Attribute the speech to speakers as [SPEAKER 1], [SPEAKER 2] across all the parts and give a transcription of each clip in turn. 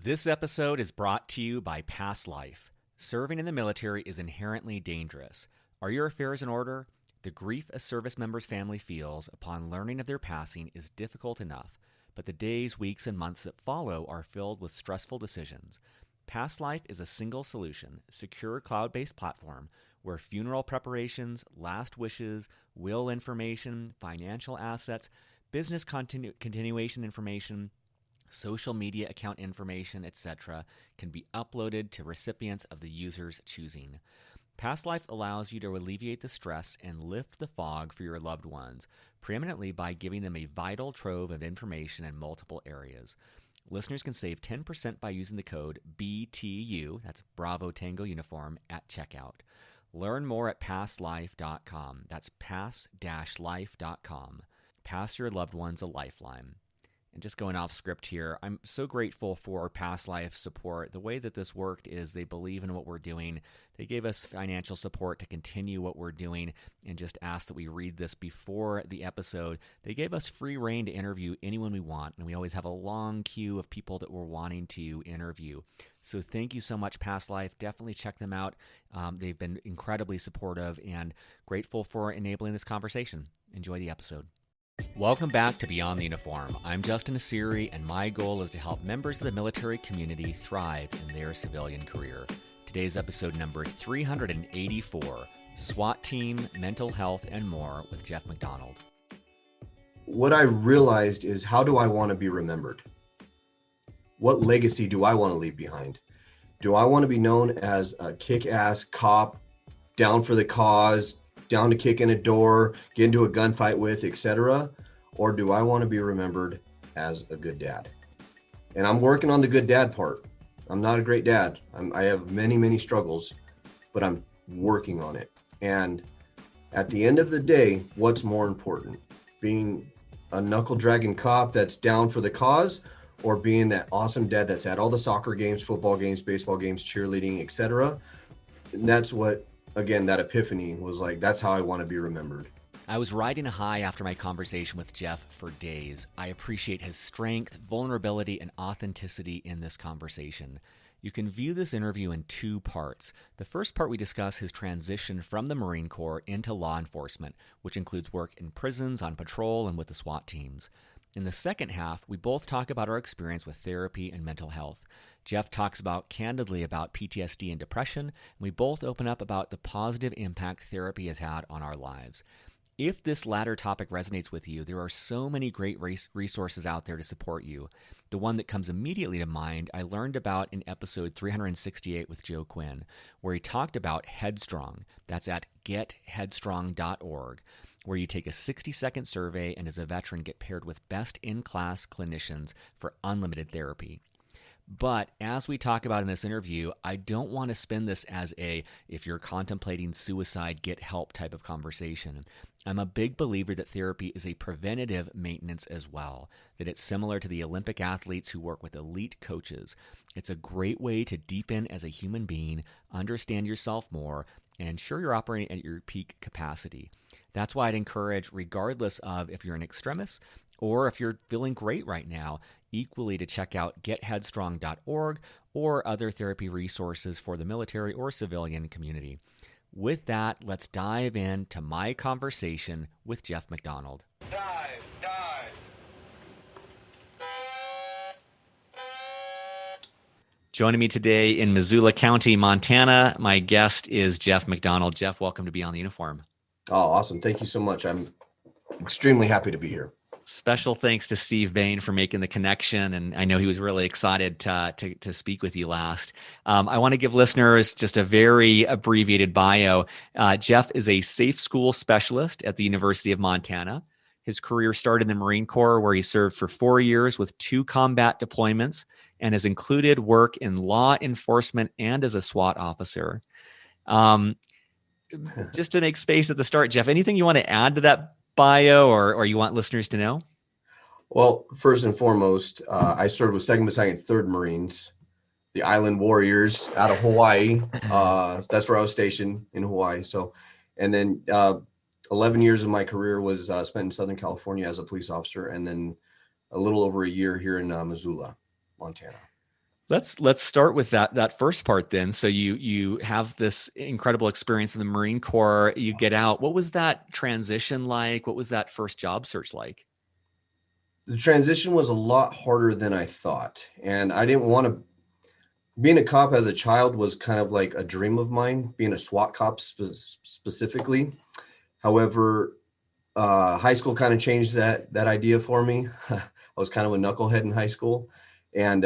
[SPEAKER 1] This episode is brought to you by Past Life. Serving in the military is inherently dangerous. Are your affairs in order? The grief a service member's family feels upon learning of their passing is difficult enough, but the days, weeks, and months that follow are filled with stressful decisions. Past Life is a single solution, secure cloud-based platform where funeral preparations, last wishes, will information, financial assets, business continuation information, social media account information, etc., can be uploaded to recipients of the user's choosing. Past Life allows you to alleviate the stress and lift the fog for your loved ones, preeminently by giving them a vital trove of information in multiple areas. Listeners can save 10% by using the code BTU, that's Bravo Tango Uniform, at checkout. Learn more at pastlife.com. That's pass-life.com. Pass your loved ones a lifeline. And just going off script here, I'm so grateful for Past Life support. The way that this worked is they believe in what we're doing. They gave us financial support to continue what we're doing and just asked that we read this before the episode. They gave us free reign to interview anyone we want, and we always have a long queue of people that we're wanting to interview. So thank you so much, Past Life. Definitely check them out. They've been incredibly supportive and grateful for enabling this conversation. Enjoy the episode. Welcome back to Beyond the Uniform. I'm Justin Asiri, and my goal is to help members of the military community thrive in their civilian career. Today's episode number 384, SWAT Team, Mental Health, and More with Jeff McDonald.
[SPEAKER 2] What I realized is, how do I want to be remembered? What legacy do I want to leave behind? Do I want to be known as a kick-ass cop, down for the cause, down to kick in a door, get into a gunfight with, etc.? Or do I want to be remembered as a good dad? And I'm working on the good dad part. I'm not a great dad. I have many, many struggles, but I'm working on it. And at the end of the day, what's more important? Being a knuckle-dragging cop that's down for the cause, or being that awesome dad that's at all the soccer games, football games, baseball games, cheerleading, etc.? And that's what, again, that epiphany was like, that's how I want to be remembered.
[SPEAKER 1] I was riding a high after my conversation with Jeff for days. I appreciate his strength, vulnerability, and authenticity in this conversation. You can view this interview in two parts. The first part, we discuss his transition from the Marine Corps into law enforcement, which includes work in prisons, on patrol, and with the SWAT teams. In the second half, we both talk about our experience with therapy and mental health. Jeff talks candidly about PTSD and depression, and we both open up about the positive impact therapy has had on our lives. If this latter topic resonates with you, there are so many great resources out there to support you. The one that comes immediately to mind, I learned about in episode 368 with Joe Quinn, where he talked about Headstrong. That's at getheadstrong.org, where you take a 60-second survey and as a veteran get paired with best-in-class clinicians for unlimited therapy. But as we talk about in this interview, I don't want to spin this as if you're contemplating suicide, get help type of conversation. I'm a big believer that therapy is a preventative maintenance as well, that it's similar to the Olympic athletes who work with elite coaches. It's a great way to deepen as a human being, understand yourself more, and ensure you're operating at your peak capacity. That's why I'd encourage, regardless of if you're an extremist or if you're feeling great right now, equally to check out getheadstrong.org or other therapy resources for the military or civilian community. With that, let's dive into my conversation with Jeff McDonald.
[SPEAKER 3] Dive.
[SPEAKER 1] Joining me today in Missoula County, Montana, my guest is Jeff McDonald. Jeff, welcome to Beyond the Uniform.
[SPEAKER 2] Oh, awesome. Thank you so much. I'm extremely happy to be here.
[SPEAKER 1] Special thanks to Steve Bain for making the connection, and I know he was really excited to speak with you last. I want to give listeners just a very abbreviated bio. Jeff is a safe school specialist at the University of Montana. His career started in the Marine Corps, where he served for 4 years with 2 combat deployments and has included work in law enforcement and as a SWAT officer. Just to make space at the start, Jeff, anything you want to add to that bio or you want listeners to know?
[SPEAKER 2] Well, first and foremost, I served with 2nd Battalion, 3rd Marines, the Island Warriors out of Hawaii. That's where I was stationed, in Hawaii. So, and then 11 years of my career was spent in Southern California as a police officer, and then a little over a year here in Missoula, Montana.
[SPEAKER 1] Let's start with that first part then. So you have this incredible experience in the Marine Corps. You get out. What was that transition like? What was that first job search like?
[SPEAKER 2] The transition was a lot harder than I thought, and I didn't want to. Being a cop as a child was kind of like a dream of mine. Being a SWAT cop specifically. However, high school kind of changed that idea for me. I was kind of a knucklehead in high school, and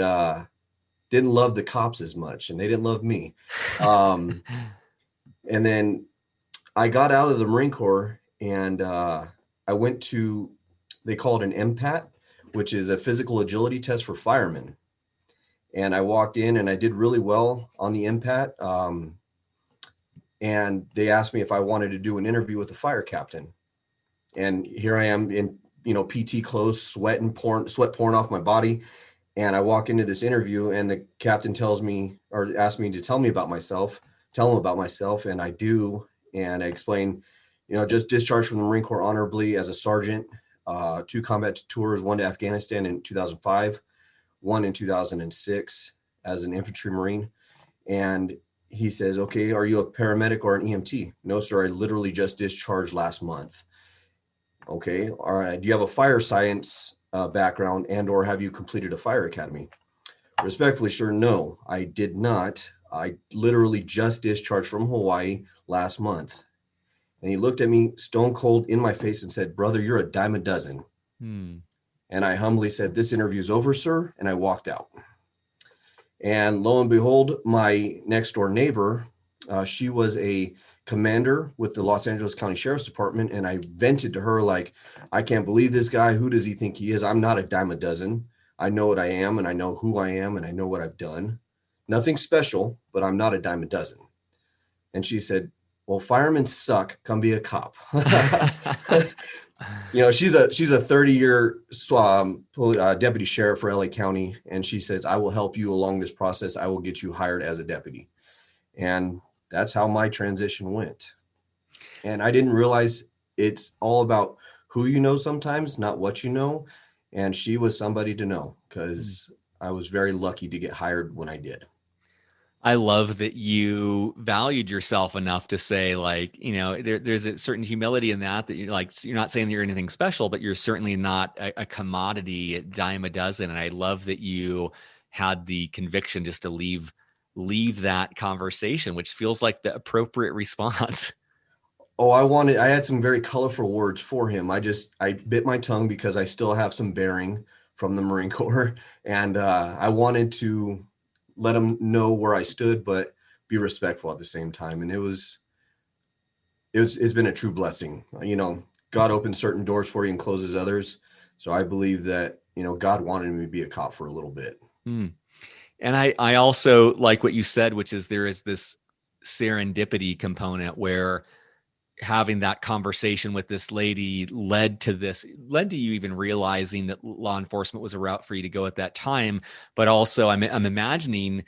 [SPEAKER 2] didn't love the cops as much, and they didn't love me. Um, and then I got out of the Marine Corps, and I went to, they call it an MPAT, which is a physical agility test for firemen. And I walked in and I did really well on the MPAT. And they asked me if I wanted to do an interview with the fire captain. And here I am in, PT clothes, sweat pouring off my body. And I walk into this interview and the captain tells me, or asks me to tell him about myself. And I do. And I explain, just discharged from the Marine Corps honorably as a sergeant, 2 combat tours, 1 to Afghanistan in 2005, 1 in 2006 as an infantry Marine. And he says, okay, are you a paramedic or an EMT? No, sir, I literally just discharged last month. Okay, all right. Do you have a fire science background or have you completed a fire academy? Respectfully, sir, no, I did not. I literally just discharged from Hawaii last month. And he looked at me stone cold in my face and said, brother, you're a dime a dozen. And I humbly said, this interview's over, sir. And I walked out. And lo and behold, my next door neighbor, she was a commander with the Los Angeles County Sheriff's Department. And I vented to her like, I can't believe this guy. Who does he think he is? I'm not a dime a dozen. I know what I am and I know who I am and I know what I've done. Nothing special, but I'm not a dime a dozen. And she said, well, firemen suck. Come be a cop. She's a 30-year deputy sheriff for LA County. And she says, I will help you along this process. I will get you hired as a deputy. And that's how my transition went. And I didn't realize it's all about who you know sometimes, not what you know. And she was somebody to know because I was very lucky to get hired when I did.
[SPEAKER 1] I love that you valued yourself enough to say, like, there's a certain humility in that you're like, you're not saying that you're anything special, but you're certainly not a commodity, a dime a dozen. And I love that you had the conviction just to leave that conversation, which feels like the appropriate response.
[SPEAKER 2] Oh, I had some very colorful words for him. I bit my tongue because I still have some bearing from the Marine Corps. And I wanted to let him know where I stood, but be respectful at the same time. And it's been a true blessing. God opens certain doors for you and closes others. So I believe that, God wanted me to be a cop for a little bit.
[SPEAKER 1] And I also like what you said, which is there is this serendipity component where having that conversation with this lady led to you even realizing that law enforcement was a route for you to go at that time. But also I'm imagining,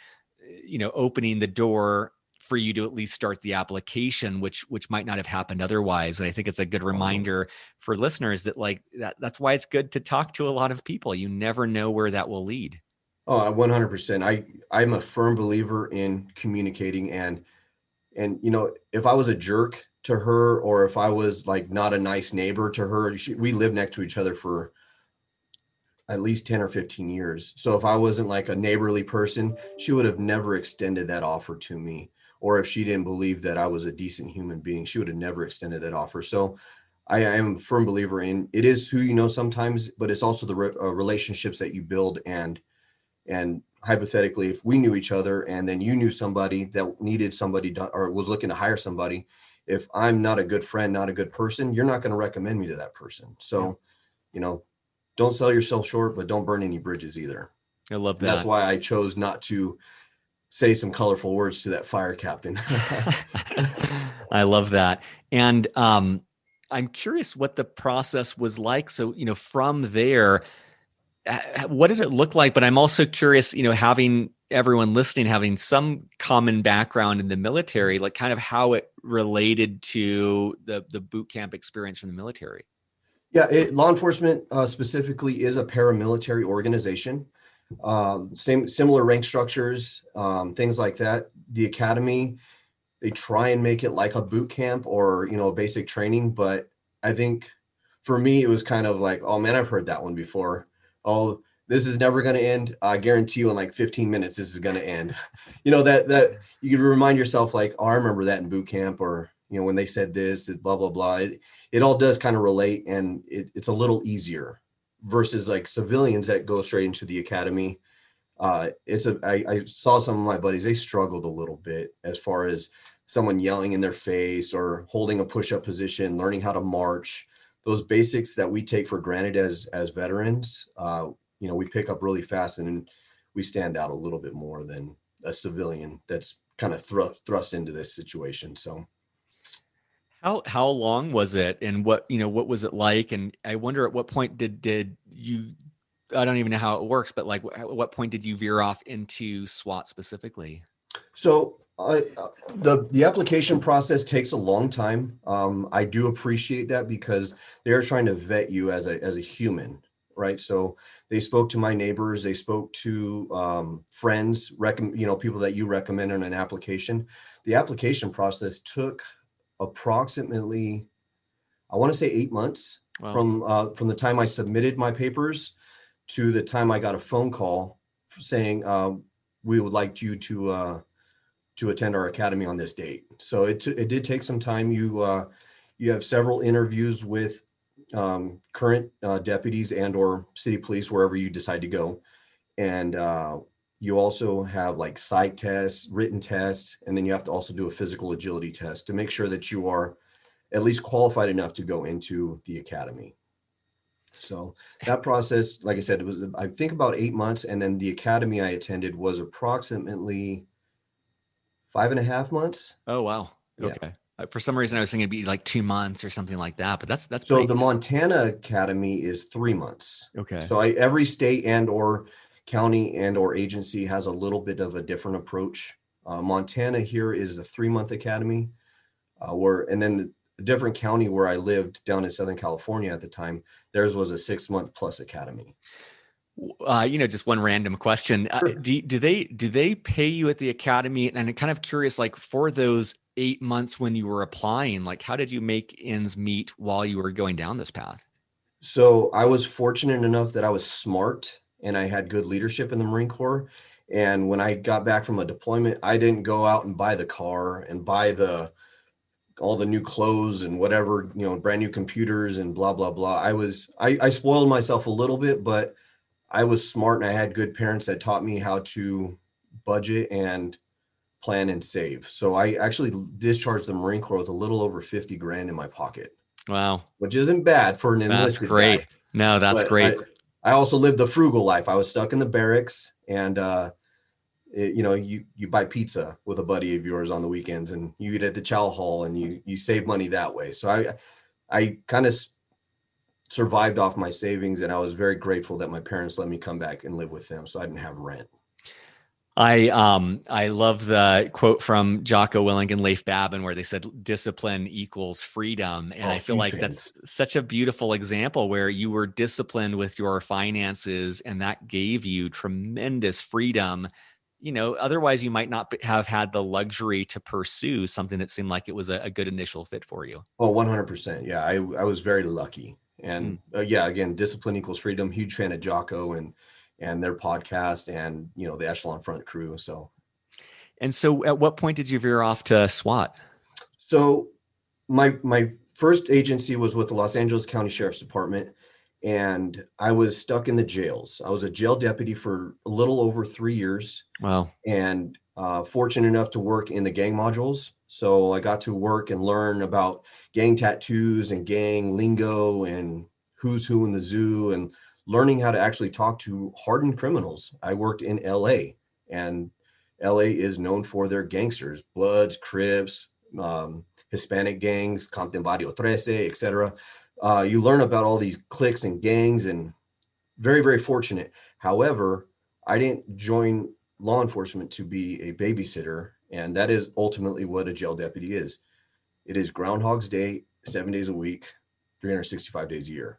[SPEAKER 1] opening the door for you to at least start the application, which might not have happened otherwise. And I think it's a good reminder for listeners that that's why it's good to talk to a lot of people. You never know where that will lead.
[SPEAKER 2] Oh, 100%. I'm a firm believer in communicating and if I was a jerk to her, or if I was like not a nice neighbor to her, we lived next to each other for at least 10 or 15 years. So if I wasn't like a neighborly person, she would have never extended that offer to me. Or if she didn't believe that I was a decent human being, she would have never extended that offer. So I am a firm believer in it is who you know sometimes, but it's also the relationships that you build. And hypothetically, if we knew each other and then you knew somebody that needed somebody or was looking to hire somebody, if I'm not a good friend, not a good person, you're not going to recommend me to that person. So, don't sell yourself short, but don't burn any bridges either.
[SPEAKER 1] I love that.
[SPEAKER 2] And that's why I chose not to say some colorful words to that fire captain.
[SPEAKER 1] I love that. And I'm curious what the process was like. So, from there, what did it look like? But I'm also curious, having everyone listening, having some common background in the military, like kind of how it related to the boot camp experience from the military.
[SPEAKER 2] Yeah, law enforcement specifically is a paramilitary organization. Similar rank structures, things like that. The academy, they try and make it like a boot camp or, basic training. But I think for me, it was kind of like, oh man, I've heard that one before. Oh, this is never going to end. I guarantee you in like 15 minutes, this is going to end. That you can remind yourself like, oh, I remember that in boot camp, or, when they said this, blah, blah, blah. It all does kind of relate, and it's a little easier versus like civilians that go straight into the academy. I saw some of my buddies, they struggled a little bit as far as someone yelling in their face or holding a push-up position, learning how to march, those basics that we take for granted as veterans. We pick up really fast, and we stand out a little bit more than a civilian that's kind of thrust into this situation. So
[SPEAKER 3] how long was it, and what was it like? And I wonder at what point did you, I don't even know how it works, but like at what point did you veer off into SWAT specifically?
[SPEAKER 2] So the application process takes a long time. I do appreciate that because they're trying to vet you as a human, right? So they spoke to my neighbors, they spoke to friends, people that you recommend on an application. The application process took approximately, I want to say 8 months. Wow. From the time I submitted my papers to the time I got a phone call saying we would like you to attend our academy on this date. So it did take some time. You have several interviews with current deputies and or city police, wherever you decide to go. And you also have like psych tests, written tests, and then you have to also do a physical agility test to make sure that you are at least qualified enough to go into the academy. So that process, like I said, it was, I think, about 8 months. And then the academy I attended was approximately 5.5 months.
[SPEAKER 3] Oh, wow. Okay. Yeah. For some reason, I was thinking it'd be like 2 months or something like that, but that's
[SPEAKER 2] so
[SPEAKER 3] pretty.
[SPEAKER 2] The Montana Academy is 3 months.
[SPEAKER 3] Okay.
[SPEAKER 2] So every state and or county and or agency has a little bit of a different approach. Montana here is a 3-month academy, and then the different county where I lived down in Southern California at the time, theirs was a 6-month plus academy.
[SPEAKER 3] Just one random question. Sure. Do they pay you at the academy? And I'm kind of curious, like for those 8 months when you were applying, like how did you make ends meet while you were going down this path?
[SPEAKER 2] So I was fortunate enough that I was smart and I had good leadership in the Marine Corps. And when I got back from a deployment, I didn't go out and buy the car and buy all the new clothes and whatever, brand new computers and blah, blah, blah. I spoiled myself a little bit, but I was smart and I had good parents that taught me how to budget and plan and save. So I actually discharged the Marine Corps with a little over 50 grand in my pocket.
[SPEAKER 3] Wow.
[SPEAKER 2] Which isn't bad for an enlisted guy.
[SPEAKER 3] That's great. No, that's great.
[SPEAKER 2] I also lived the frugal life. I was stuck in the barracks, and you buy pizza with a buddy of yours on the weekends, and you eat at the chow hall, and you save money that way. So I kind of survived off my savings, and I was very grateful that my parents let me come back and live with them, so I didn't have rent.
[SPEAKER 3] I love the quote from Jocko Willink and Leif Babin where they said discipline equals freedom. And I feel like that's such a beautiful example where you were disciplined with your finances and that gave you tremendous freedom. Otherwise you might not have had the luxury to pursue something that seemed like it was a good initial fit for you.
[SPEAKER 2] Oh, 100%. Yeah. I was very lucky. And again, discipline equals freedom. Huge fan of Jocko and their podcast and, the Echelon Front crew. So
[SPEAKER 3] at what point did you veer off to SWAT?
[SPEAKER 2] So my first agency was with the Los Angeles County Sheriff's Department, and I was stuck in the jails. I was a jail deputy for a little over 3 years.
[SPEAKER 3] Wow.
[SPEAKER 2] And fortunate enough to work in the gang modules. So I got to work and learn about gang tattoos and gang lingo and who's who in the zoo and learning how to actually talk to hardened criminals. I worked in LA, and LA is known for their gangsters, Bloods, Crips, Hispanic gangs, Compton Barrio 13, etc. You learn about all these cliques and gangs, and very, very fortunate. However, I didn't join law enforcement to be a babysitter, and that is ultimately what a jail deputy is. It is Groundhog's Day, 7 days a week, 365 days a year.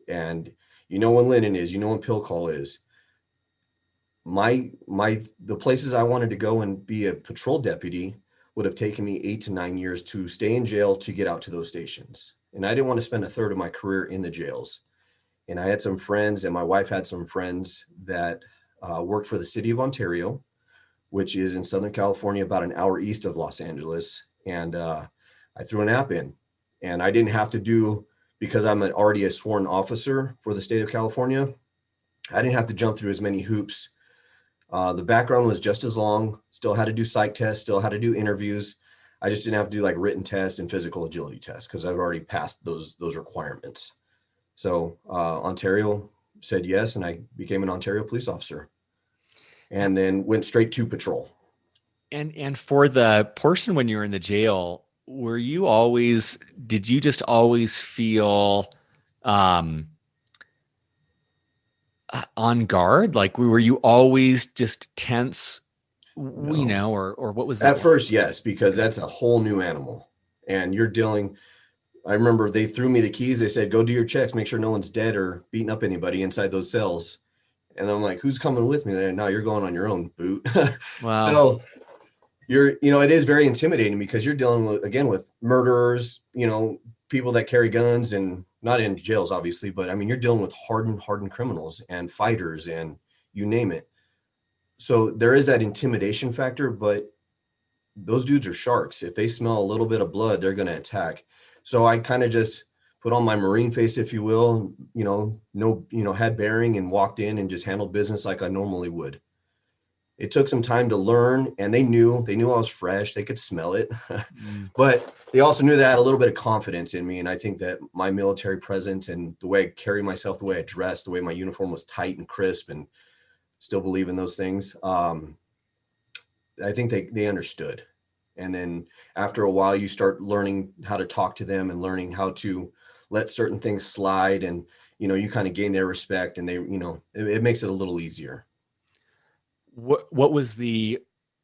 [SPEAKER 2] And when linen is, when pill call is. the places I wanted to go and be a patrol deputy would have taken me 8 to 9 years to stay in jail to get out to those stations. And I didn't want to spend a third of my career in the jails. And I had some friends, and my wife had some friends that worked for the city of Ontario, which is in Southern California, about an hour east of Los Angeles. And I threw an app in, and I didn't have to do, because I'm already a sworn officer for the state of California, I didn't have to jump through as many hoops. The background was just as long, still had to do psych tests, still had to do interviews. I just didn't have to do like written tests and physical agility tests because I've already passed those requirements. So Ontario said yes, and I became an Ontario police officer, and then went straight to patrol.
[SPEAKER 3] And for the portion when you were in the jail, did you just always feel on guard? Like, were you always just tense,
[SPEAKER 2] No.
[SPEAKER 3] you know, or what was that?
[SPEAKER 2] At first, yes, because that's a whole new animal, and I remember they threw me the keys. They said, go do your checks, make sure no one's dead or beating up anybody inside those cells. And I'm like, who's coming with me? No, you're going on your own, boot.
[SPEAKER 3] Wow.
[SPEAKER 2] So it is very intimidating because you're dealing with murderers, people that carry guns, and not in jails, obviously, but I mean, you're dealing with hardened criminals and fighters and you name it. So there is that intimidation factor, but those dudes are sharks. If they smell a little bit of blood, they're going to attack. So I kind of just put on my Marine face, if you will, had bearing, and walked in and just handled business like I normally would. It took some time to learn, and they knew I was fresh. They could smell it, but they also knew that I had a little bit of confidence in me. And I think that my military presence and the way I carry myself, the way I dressed, the way my uniform was tight and crisp, and still believe in those things. I think they understood. And then after a while, you start learning how to talk to them and learning how to let certain things slide. And, you kind of gain their respect, and it makes it a little easier.
[SPEAKER 3] What was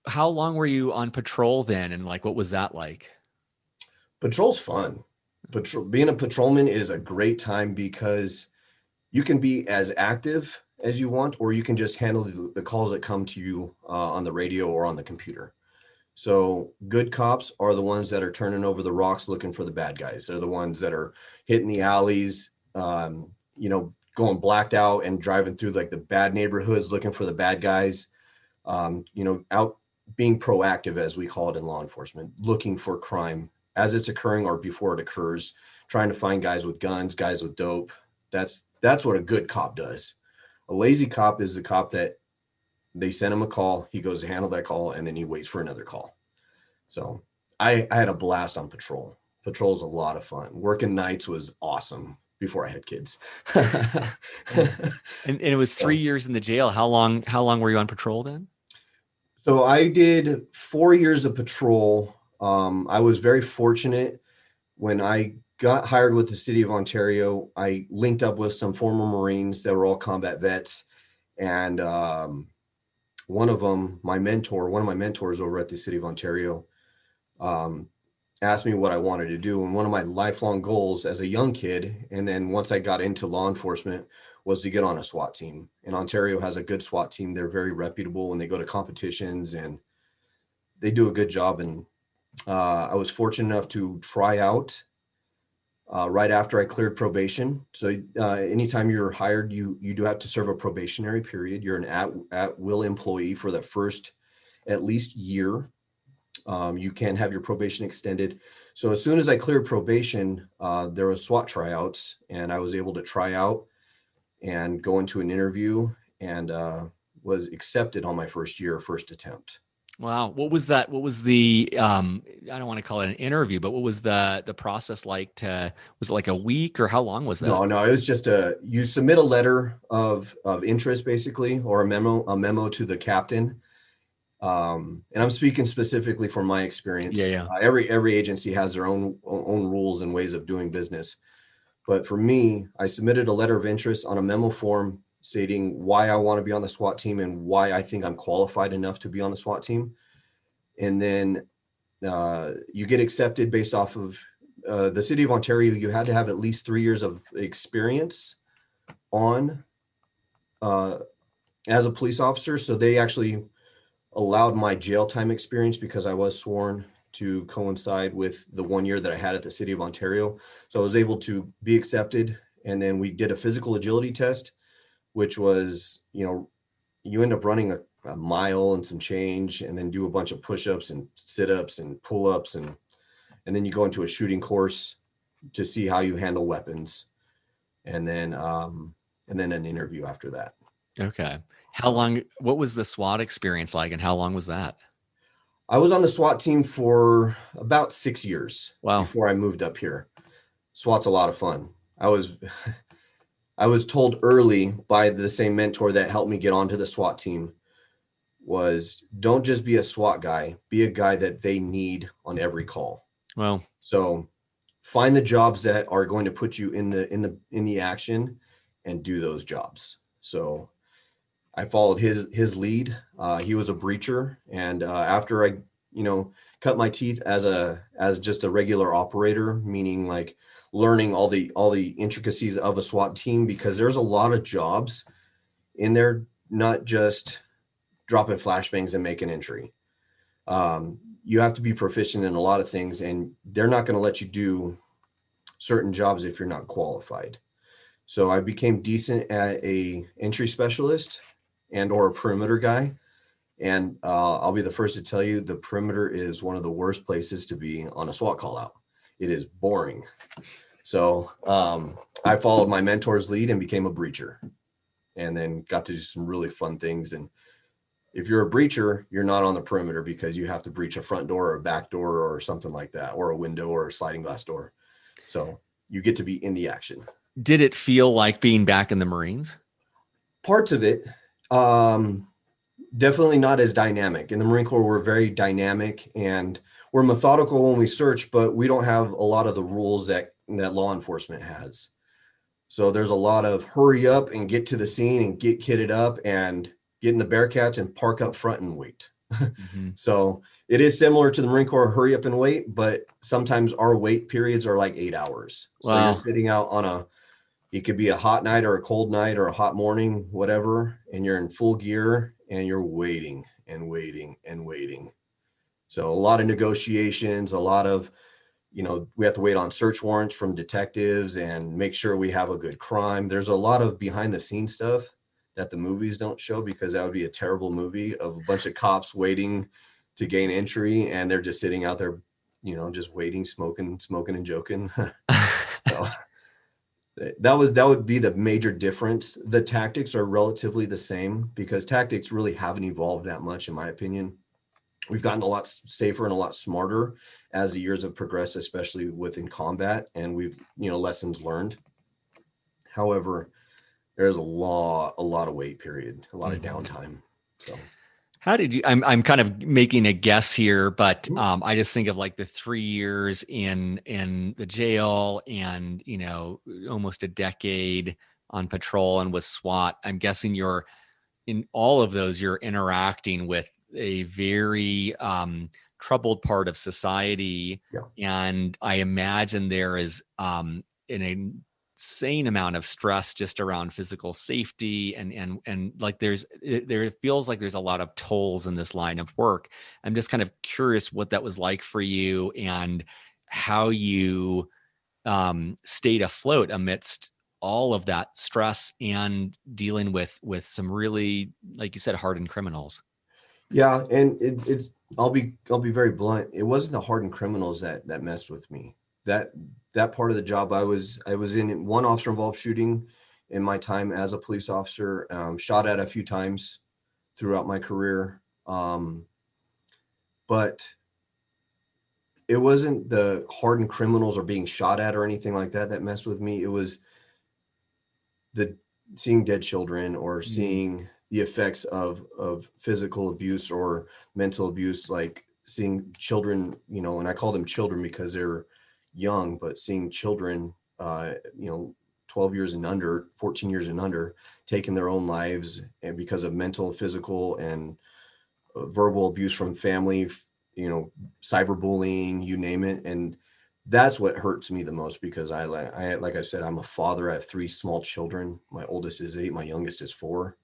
[SPEAKER 3] how long were you on patrol then? And like, what was that like?
[SPEAKER 2] Patrol's fun. Being a patrolman is a great time because you can be as active as you want, or you can just handle the calls that come to you on the radio or on the computer. So good cops are the ones that are turning over the rocks looking for the bad guys. They're the ones that are hitting the alleys, going blacked out and driving through like the bad neighborhoods looking for the bad guys. Out being proactive, as we call it in law enforcement, looking for crime as it's occurring or before it occurs, trying to find guys with guns, guys with dope. That's what a good cop does. A lazy cop is the cop that they send him a call, he goes to handle that call, and then he waits for another call. So I had a blast on patrol. Patrol is a lot of fun. Working nights was awesome before I had kids.
[SPEAKER 3] and it was 3 years in the jail. How long were you on patrol then?
[SPEAKER 2] So I did 4 years of patrol. I was very fortunate when I got hired with the city of Ontario. I linked up with some former Marines that were all combat vets. And one of my mentors over at the city of Ontario, asked me what I wanted to do. And one of my lifelong goals as a young kid, and then once I got into law enforcement, was to get on a SWAT team. And Ontario has a good SWAT team. They're very reputable when they go to competitions, and they do a good job. And I was fortunate enough to try out right after I cleared probation. So anytime you're hired, you do have to serve a probationary period. You're an at-will employee for the first at least year. You can have your probation extended. So as soon as I cleared probation, there was SWAT tryouts, and I was able to try out and go into an interview, and was accepted on my first attempt.
[SPEAKER 3] Wow. What was that? What was the, I don't want to call it an interview, but what was the process like? Was it like a week, or how long was that?
[SPEAKER 2] No, it was just you submit a letter of interest, basically, or a memo to the captain. And I'm speaking specifically from my experience.
[SPEAKER 3] Yeah.
[SPEAKER 2] Every agency has their own rules and ways of doing business. But for me, I submitted a letter of interest on a memo form stating why I want to be on the SWAT team and why I think I'm qualified enough to be on the SWAT team. And then you get accepted based off of the city of Ontario. You had to have at least 3 years of experience on as a police officer. So they actually allowed my jail time experience, because I was sworn, to coincide with the 1 year that I had at the City of Ontario. So I was able to be accepted. And then we did a physical agility test, which was, you end up running a mile and some change, and then do a bunch of push-ups and sit-ups and pull-ups, and then you go into a shooting course to see how you handle weapons, and then an interview after that.
[SPEAKER 3] Okay. How long, what was the SWAT experience like, and how long was that?
[SPEAKER 2] I was on the SWAT team for about 6 years.
[SPEAKER 3] Wow.
[SPEAKER 2] Before I moved up here. SWAT's a lot of fun. I was told early by the same mentor that helped me get onto the SWAT team was, don't just be a SWAT guy, be a guy that they need on every call.
[SPEAKER 3] Well,
[SPEAKER 2] so find the jobs that are going to put you in the action and do those jobs. So I followed his lead. He was a breacher, and after I, cut my teeth as just a regular operator, meaning like learning all the intricacies of a SWAT team, because there's a lot of jobs in there, not just dropping flashbangs and making entry. You have to be proficient in a lot of things, and they're not going to let you do certain jobs if you're not qualified. So I became decent at a entry specialist and or a perimeter guy. And I'll be the first to tell you, the perimeter is one of the worst places to be on a SWAT call out. It is boring. So I followed my mentor's lead and became a breacher, and then got to do some really fun things. And if you're a breacher, you're not on the perimeter, because you have to breach a front door or a back door or something like that, or a window or a sliding glass door. So you get to be in the action.
[SPEAKER 3] Did it feel like being back in the Marines?
[SPEAKER 2] Parts of it. Definitely not as dynamic. In the Marine Corps, we're very dynamic and we're methodical when we search, but we don't have a lot of the rules that law enforcement has. So there's a lot of hurry up and get to the scene and get kitted up and get in the Bearcats and park up front and wait. Mm-hmm. So it is similar to the Marine Corps hurry up and wait, but sometimes our wait periods are like 8 hours. So wow. You're sitting out it could be a hot night or a cold night or a hot morning, whatever, and you're in full gear and you're waiting and waiting and waiting. So a lot of negotiations, a lot of, we have to wait on search warrants from detectives and make sure we have a good crime. There's a lot of behind the scenes stuff that the movies don't show, because that would be a terrible movie of a bunch of cops waiting to gain entry, and they're just sitting out there, just waiting, smoking and joking. So that would be the major difference. The tactics are relatively the same, because tactics really haven't evolved that much, in my opinion. We've gotten a lot safer and a lot smarter as the years have progressed, especially within combat, and we've, lessons learned. However, there's a lot of wait period, a lot of downtime. So
[SPEAKER 3] how did you, I'm kind of making a guess here, but I just think of like the 3 years in the jail and, almost a decade on patrol and with SWAT. I'm guessing in all of those, you're interacting with a very troubled part of society. Yeah. And I imagine there is an insane amount of stress just around physical safety and like it feels like there's a lot of tolls in this line of work. I'm just kind of curious what that was like for you and how you stayed afloat amidst all of that stress and dealing with some really, like you said, hardened criminals.
[SPEAKER 2] Yeah, and it's I'll be very blunt. It wasn't the hardened criminals that messed with me. That part of the job, I was in one officer involved shooting in my time as a police officer, shot at a few times throughout my career. But it wasn't the hardened criminals or being shot at or anything like that messed with me. It was the seeing dead children or seeing the effects of physical abuse or mental abuse, like seeing children, and I call them children because they're young, but seeing children, 12 years and under, 14 years and under, taking their own lives, and because of mental, physical, and verbal abuse from family, cyberbullying, you name it. And that's what hurts me the most, because I like I said, I'm a father. I have 3 small children. My oldest is 8. My youngest is 4.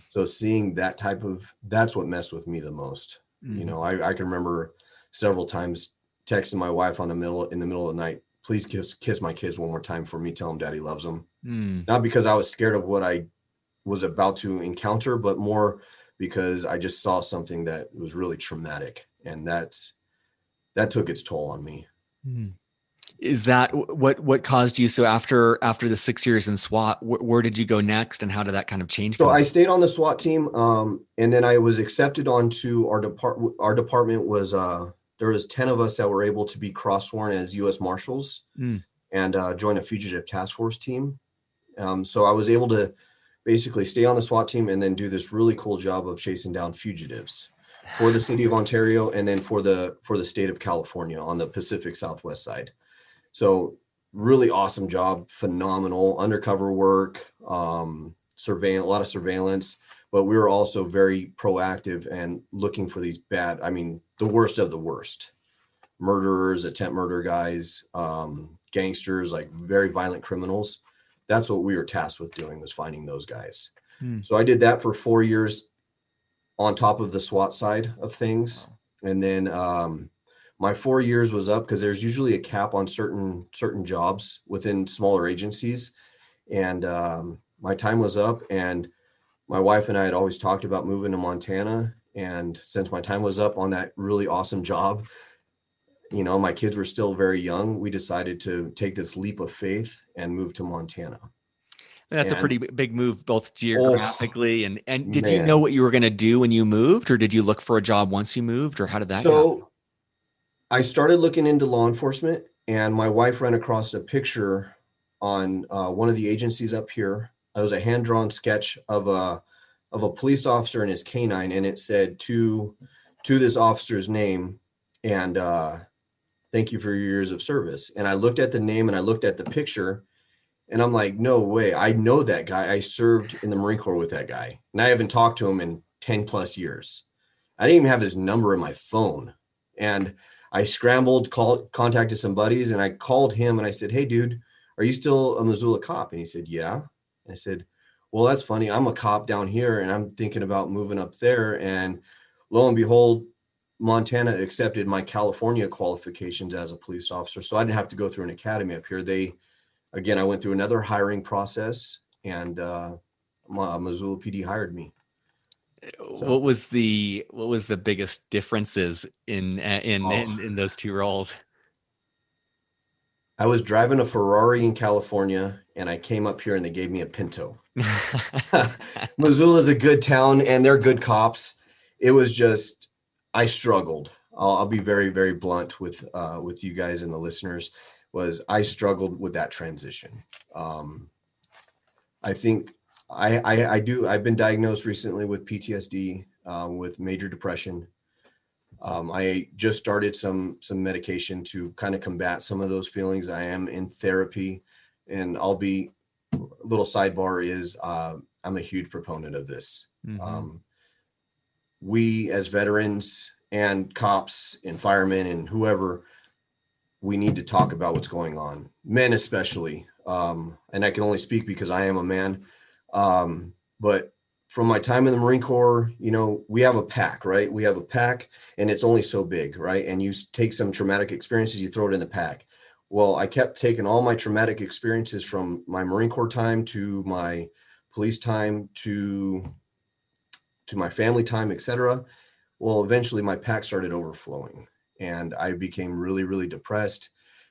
[SPEAKER 2] So seeing that's what messed with me the most. I can remember several times texting my wife in the middle of the night, please kiss my kids one more time for me, tell them daddy loves them. Not because I was scared of what I was about to encounter, but more because I just saw something that was really traumatic, and that took its toll on me.
[SPEAKER 3] Is that what caused you? So after the 6 years in SWAT, where did you go next, and how did that kind of change?
[SPEAKER 2] So I stayed on the SWAT team, and then I was accepted onto our department. Our department was there was 10 of us that were able to be cross-sworn as U.S. Marshals and join a fugitive task force team. So I was able to basically stay on the SWAT team and then do this really cool job of chasing down fugitives for the city of Ontario and then for the state of California on the Pacific Southwest side. So really awesome job, phenomenal undercover work, a lot of surveillance, but we were also very proactive and looking for these the worst of the worst, murderers, attempt murder guys, gangsters, like very violent criminals. That's what we were tasked with doing, was finding those guys. So I did that for 4 years on top of the SWAT side of things. And then my 4 years was up because there's usually a cap on certain jobs within smaller agencies. And my time was up, and my wife and I had always talked about moving to Montana. And since my time was up on that really awesome job, my kids were still very young, we decided to take this leap of faith and move to Montana.
[SPEAKER 3] That's a pretty big move, both geographically and did you know what you were going to do when you moved, or did you look for a job once you moved, or how did that go?
[SPEAKER 2] So I started looking into law enforcement, and my wife ran across a picture on one of the agencies up here. It was a hand-drawn sketch of a police officer and his canine, and it said to this officer's name, and thank you for your years of service. And I looked at the name and I looked at the picture, and I'm like, no way. I know that guy. I served in the Marine Corps with that guy, and I haven't talked to him in 10 plus years. I didn't even have his number in my phone. And I scrambled, contacted some buddies, and I called him and I said, hey dude, are you still a Missoula cop? And he said, yeah. And I said, well, that's funny. I'm a cop down here and I'm thinking about moving up there. And lo and behold, Montana accepted my California qualifications as a police officer. So I didn't have to go through an academy up here. I went through another hiring process, and Missoula PD hired me.
[SPEAKER 3] So, what was the biggest differences in those two roles?
[SPEAKER 2] I was driving a Ferrari in California, and I came up here and they gave me a Pinto. Missoula is a good town and they're good cops. It was just, I struggled. I'll be very, very blunt with you guys and the listeners. I struggled with that transition. I think I've been diagnosed recently with PTSD, with major depression. I just started some medication to kind of combat some of those feelings. I am in therapy, and I'll be, little sidebar is, I'm a huge proponent of this. Mm-hmm. We as veterans and cops and firemen and whoever, we need to talk about what's going on, men especially. And I can only speak because I am a man. But from my time in the Marine Corps, we have a pack, right? We have a pack, and it's only so big, right? And you take some traumatic experiences, you throw it in the pack. Well, I kept taking all my traumatic experiences from my Marine Corps time to my police time to my family time, etc. Well, eventually my pack started overflowing, and I became really, really depressed,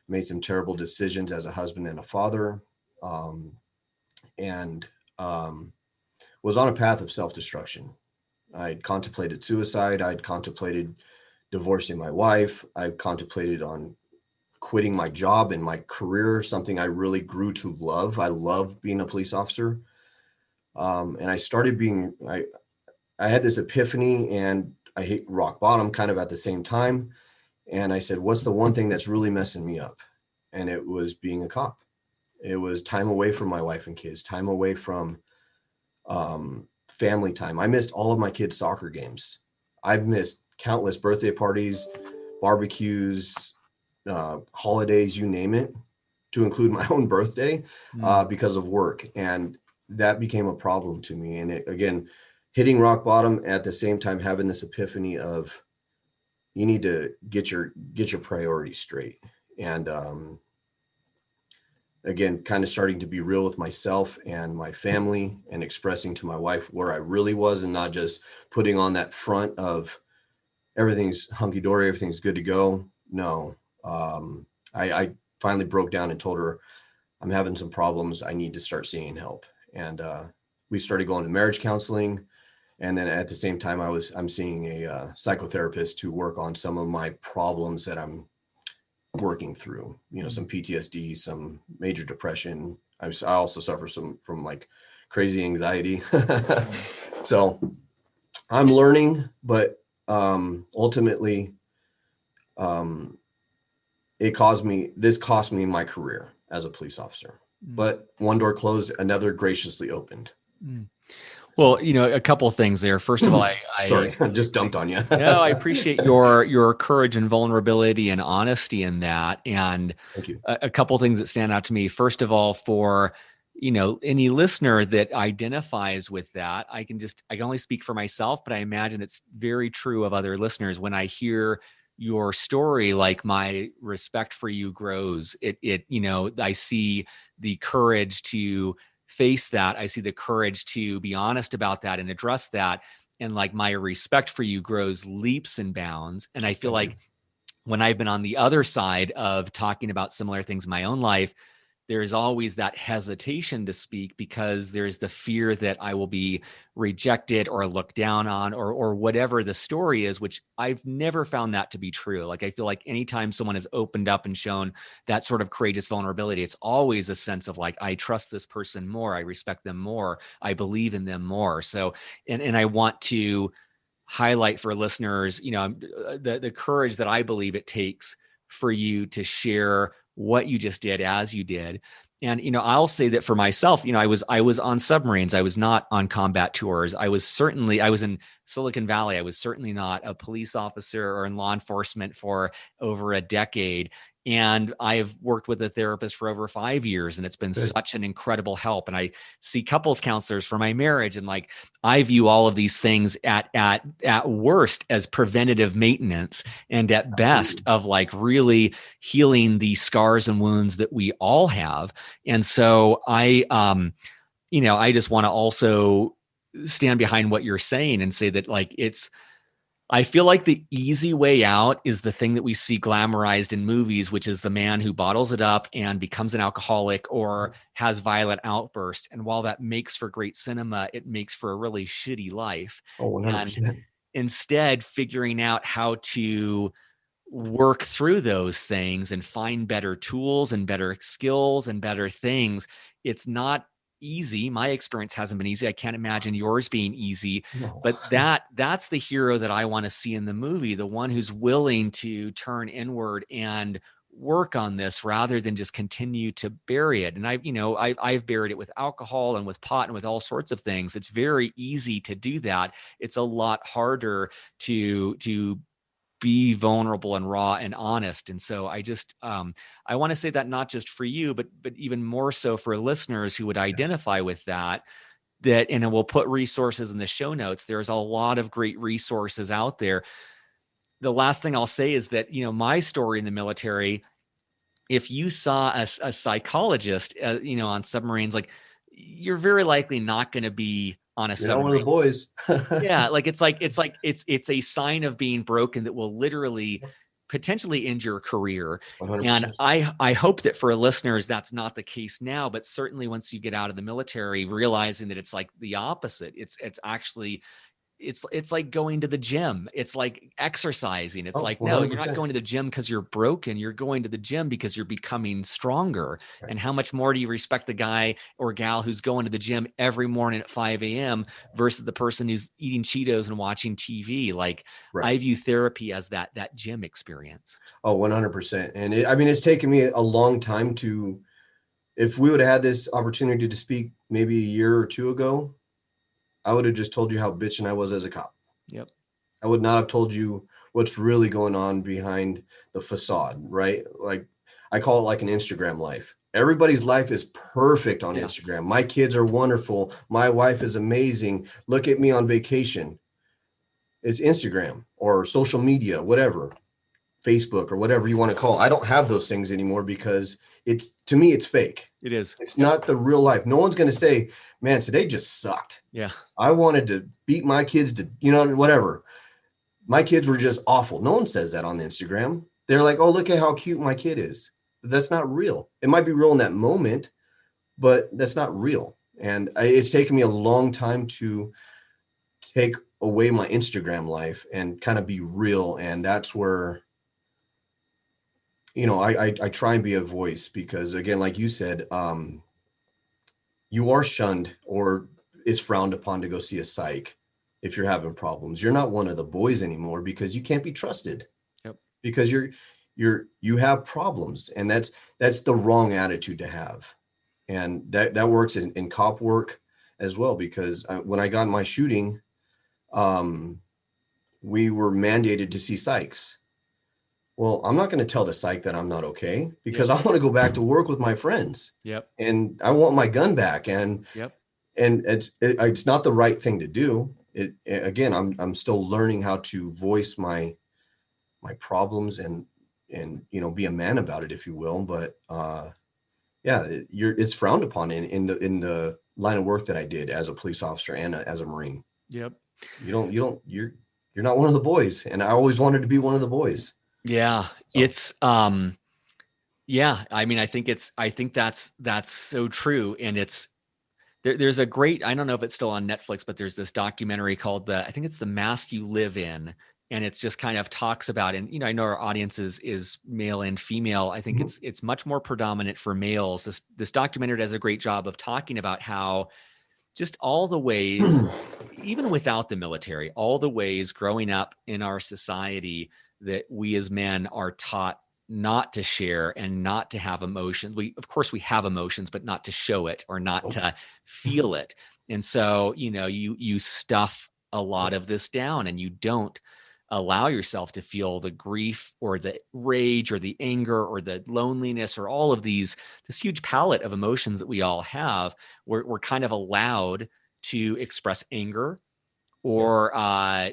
[SPEAKER 2] made some terrible decisions as a husband and a father, and was on a path of self-destruction. I'd contemplated suicide. I'd contemplated divorcing my wife. I've contemplated on quitting my job and my career, something I really grew to love. I love being a police officer. And I started I had this epiphany, and I hit rock bottom kind of at the same time. And I said, what's the one thing that's really messing me up? And it was being a cop. It was time away from my wife and kids, time away from family time. I missed all of my kids' soccer games. I've missed countless birthday parties, barbecues, holidays, you name it, to include my own birthday, because of work. And that became a problem to me. And it, again, hitting rock bottom at the same time, having this epiphany of you need to get your priorities straight. And again, kind of starting to be real with myself and my family and expressing to my wife where I really was, and not just putting on that front of everything's hunky dory, everything's good to go. No, I finally broke down and told her I'm having some problems. I need to start seeing help. And we started going to marriage counseling. And then at the same time, I'm seeing a psychotherapist to work on some of my problems that I'm working through, some PTSD, some major depression. I also suffer from like crazy anxiety. So I'm learning, but ultimately this cost me my career as a police officer. But one door closed, another graciously opened.
[SPEAKER 3] Well, a couple of things there. First of all,
[SPEAKER 2] sorry, I just dumped on you.
[SPEAKER 3] No, I appreciate your courage and vulnerability and honesty in that. And
[SPEAKER 2] thank you.
[SPEAKER 3] A couple of things that stand out to me. First of all, for any listener that identifies with that, I can only speak for myself, but I imagine it's very true of other listeners. When I hear your story, like, my respect for you grows. I see the courage to face that. I see the courage to be honest about that and address that. And like, my respect for you grows leaps and bounds. And I feel like when I've been on the other side of talking about similar things in my own life, there's always that hesitation to speak because there's the fear that I will be rejected or looked down on or whatever the story is, which I've never found that to be true. Like, I feel like anytime someone has opened up and shown that sort of courageous vulnerability, it's always a sense of like, I trust this person more, I respect them more, I believe in them more. So, and I want to highlight for listeners, the courage that I believe it takes for you to share what you just did as you did. And, I'll say that for myself, I was on submarines. I was not on combat tours. I was in Silicon Valley. I was certainly not a police officer or in law enforcement for over a decade. And I've worked with a therapist for over 5 years, and it's been such an incredible help. And I see couples counselors for my marriage. And like, I view all of these things at worst as preventative maintenance, and at best of like really healing the scars and wounds that we all have. And so I just want to also stand behind what you're saying and say that, like, I feel like the easy way out is the thing that we see glamorized in movies, which is the man who bottles it up and becomes an alcoholic or has violent outbursts. And while that makes for great cinema, it makes for a really shitty life.
[SPEAKER 2] Oh, 100%.
[SPEAKER 3] And instead, figuring out how to work through those things and find better tools and better skills and better things. It's not easy. My experience hasn't been easy. I can't imagine yours being easy. No. But that's the hero that I want to see in the movie, the one who's willing to turn inward and work on this rather than just continue to bury it. And I've buried it with alcohol and with pot and with all sorts of things. It's very easy to do that. It's a lot harder to be vulnerable and raw and honest. And so I just, I want to say that not just for you, but even more so for listeners who would identify with that, and we'll put resources in the show notes. There's a lot of great resources out there. The last thing I'll say is that, my story in the military, if you saw a psychologist, on submarines, like, you're very likely not going to be on a submarine.
[SPEAKER 2] One of the boys.
[SPEAKER 3] Yeah, it's a sign of being broken that will literally potentially end your career.
[SPEAKER 2] 100%.
[SPEAKER 3] And I hope that for listeners, that's not the case now, but certainly once you get out of the military, realizing that it's like the opposite. It's actually, it's like going to the gym. It's like exercising. It's like, 100%. No, you're not going to the gym because you're broken. You're going to the gym because you're becoming stronger. Right. And how much more do you respect the guy or gal who's going to the gym every morning at 5 a.m. versus the person who's eating Cheetos and watching TV? Like, right. I view therapy as that gym experience.
[SPEAKER 2] Oh, 100%. And it's taken me a long time if we would have had this opportunity to speak maybe a year or two ago, I would have just told you how bitching I was as a cop.
[SPEAKER 3] Yep.
[SPEAKER 2] I would not have told you what's really going on behind the facade, right? Like, I call it like an Instagram life. Everybody's life is perfect on
[SPEAKER 3] Yeah.
[SPEAKER 2] Instagram. My kids are wonderful. My wife is amazing. Look at me on vacation. It's Instagram or social media, whatever, Facebook or whatever you want to call it. I don't have those things anymore because to me, it's fake.
[SPEAKER 3] It is.
[SPEAKER 2] It's not the real life. No one's going to say, man, today just sucked.
[SPEAKER 3] Yeah.
[SPEAKER 2] I wanted to beat my kids to, whatever. My kids were just awful. No one says that on Instagram. They're like, oh, look at how cute my kid is. But that's not real. It might be real in that moment, but that's not real. And it's taken me a long time to take away my Instagram life and kind of be real. And that's where, I try and be a voice because, again, like you said, you are shunned or is frowned upon to go see a psych if you're having problems. You're not one of the boys anymore because you can't be trusted.
[SPEAKER 3] Yep.
[SPEAKER 2] Because you have problems, and that's the wrong attitude to have. And that works in cop work as well, because when I got in my shooting, we were mandated to see psychs. Well, I'm not going to tell the psych that I'm not okay because I want to go back to work with my friends.
[SPEAKER 3] Yep.
[SPEAKER 2] And I want my gun back. And it's not the right thing to do. Again, I'm still learning how to voice my problems and be a man about it, if you will. But it's frowned upon in the line of work that I did as a police officer and as a Marine.
[SPEAKER 3] Yep.
[SPEAKER 2] You're not one of the boys, and I always wanted to be one of the boys.
[SPEAKER 3] Yeah. So. It's I mean, I think that's so true. And there's a great, I don't know if it's still on Netflix, but there's this documentary called I think it's The Mask You Live In. And it's just kind of talks about, and I know our audience is male and female. I think it's much more predominant for males. This documentary does a great job of talking about how just all the ways, even without the military, all the ways growing up in our society that we as men are taught not to share and not to have emotions. Of course we have emotions, but not to show it or not to feel it. And so, you stuff a lot of this down, and you don't allow yourself to feel the grief or the rage or the anger or the loneliness or all of this huge palette of emotions that we all have. We're kind of allowed to express anger or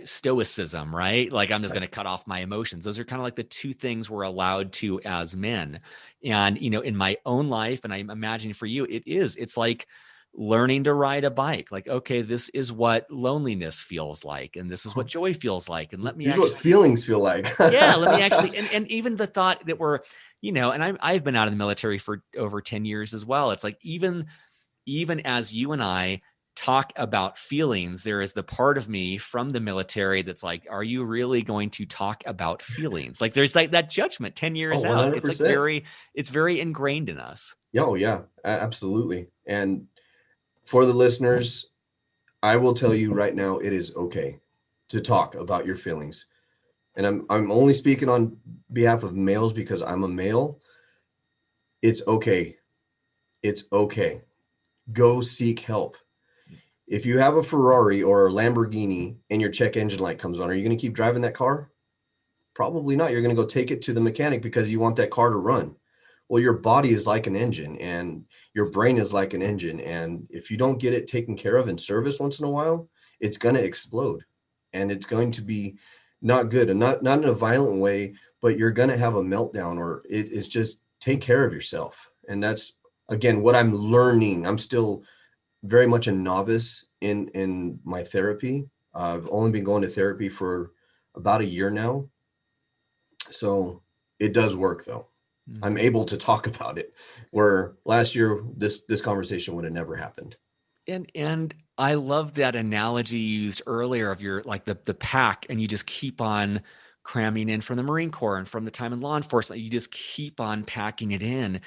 [SPEAKER 3] stoicism, right? Like, I'm just going to cut off my emotions. Those are kind of like the two things we're allowed to as men. And, in my own life, and I'm imagining for you, it's like learning to ride a bike. Like, okay, this is what loneliness feels like, and this is what joy feels like. And
[SPEAKER 2] here's what feelings feel like.
[SPEAKER 3] Yeah, let me actually, and even the thought that we're, and I've been out of the military for over 10 years as well. It's like, even as you and I talk about feelings, there is the part of me from the military that's like, are you really going to talk about feelings? Like, there's like that judgment 10 years out. It's like it's very ingrained in us.
[SPEAKER 2] Oh yeah, absolutely. And for the listeners, I will tell you right now, it is okay to talk about your feelings. And I'm only speaking on behalf of males because I'm a male. It's okay. It's okay. Go seek help. If you have a Ferrari or a Lamborghini and your check engine light comes on, are you going to keep driving that car? Probably not. You're going to go take it to the mechanic because you want that car to run. Well, your body is like an engine and your brain is like an engine. And if you don't get it taken care of in service once in a while, it's going to explode, and it's going to be not good, and not in a violent way, but you're going to have a meltdown, or it's just take care of yourself. And that's, again, what I'm learning. I'm still very much a novice in my therapy. I've only been going to therapy for about a year now. So it does work though. Mm-hmm. I'm able to talk about it, where last year, this conversation would have never happened.
[SPEAKER 3] And I love that analogy you used earlier of your, like the pack, and you just keep on cramming in from the Marine Corps and from the time in law enforcement, you just keep on packing it in.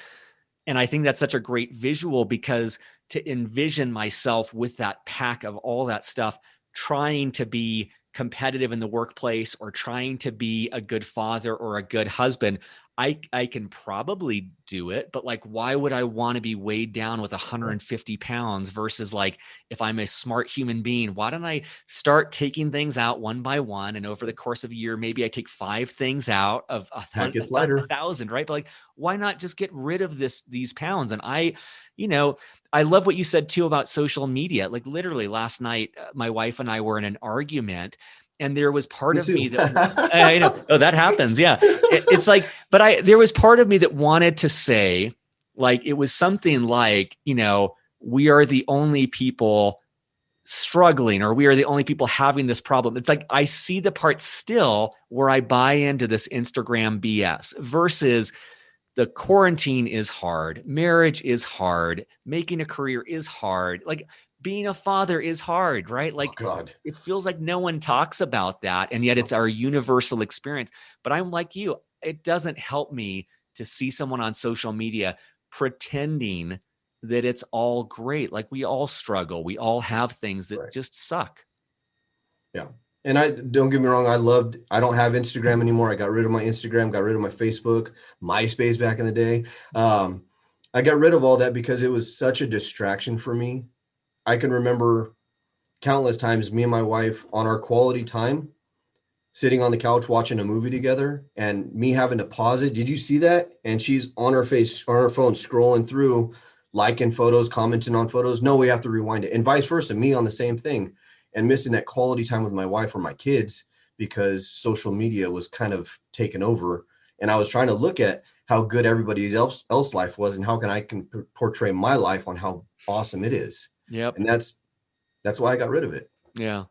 [SPEAKER 3] And I think that's such a great visual, because to envision myself with that pack of all that stuff, trying to be competitive in the workplace or trying to be a good father or a good husband, I can probably do it, but like, why would I want to be weighed down with 150 pounds versus like, if I'm a smart human being, why don't I start taking things out one by one? And over the course of a year, maybe I take 5 things out of
[SPEAKER 2] That gets lighter.
[SPEAKER 3] 1,000, right? But like, why not just get rid of these pounds? And I love what you said too about social media. Like literally last night, my wife and I were in an argument, and there was part of me that I know, oh, that happens. Yeah. It's like, but there was part of me that wanted to say, like, it was something like, we are the only people struggling, or we are the only people having this problem. It's like, I see the part still where I buy into this Instagram BS versus the quarantine is hard. Marriage is hard. Making a career is hard. Like, being a father is hard, right? Like,
[SPEAKER 2] God.
[SPEAKER 3] It feels like no one talks about that. And yet it's our universal experience. But I'm like you, it doesn't help me to see someone on social media pretending that it's all great. Like, we all struggle. We all have things that just suck.
[SPEAKER 2] Yeah. And don't get me wrong, I don't have Instagram anymore. I got rid of my Instagram, got rid of my Facebook, MySpace back in the day. I got rid of all that because it was such a distraction for me. I can remember countless times me and my wife on our quality time sitting on the couch watching a movie together, and me having to pause it. Did you see that? And she's on her phone scrolling through, liking photos, commenting on photos. No, we have to rewind it. And vice versa, me on the same thing, and missing that quality time with my wife or my kids because social media was kind of taken over. And I was trying to look at how good everybody else life was, and how can I portray my life on how awesome it is.
[SPEAKER 3] Yep.
[SPEAKER 2] And that's why I got rid of it.
[SPEAKER 3] Yeah.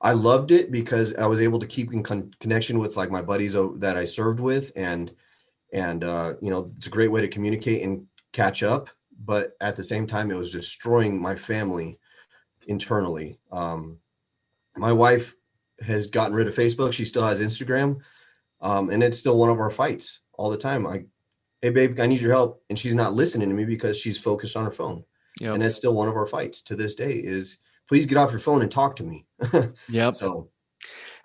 [SPEAKER 2] I loved it because I was able to keep in connection with like my buddies that I served with, and it's a great way to communicate and catch up. But at the same time, it was destroying my family internally. My wife has gotten rid of Facebook. She still has Instagram. And it's still one of our fights all the time. Hey babe, I need your help. And she's not listening to me because she's focused on her phone. Yep. And that's still one of our fights to this day is, please get off your phone and talk to me.
[SPEAKER 3] Yep.
[SPEAKER 2] So,